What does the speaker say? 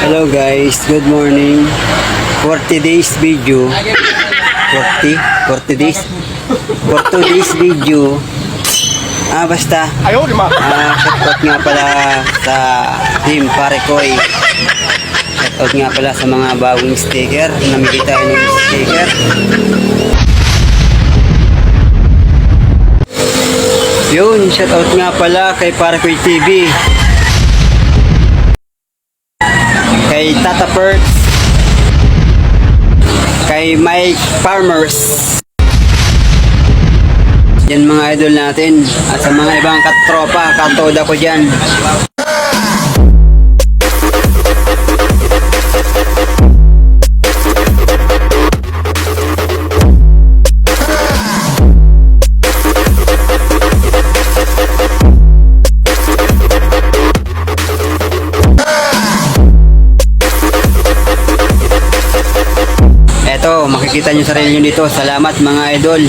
Hello guys, good morning. 40 days video. 40 days. 40 days video. Basta. Shoutout nga pala sa team Parekoy. Shoutout nga pala sa mga bagong sticker. Namili tayo ng sticker. Yun, shoutout nga pala kay Parekoy TV. Kay Tata Perks, kay Mike Farmers, yan mga idol natin, at sa mga ibang katropa, katoda ko dyan. Eto, makikita nyo sarili nyo dito. Salamat mga idol.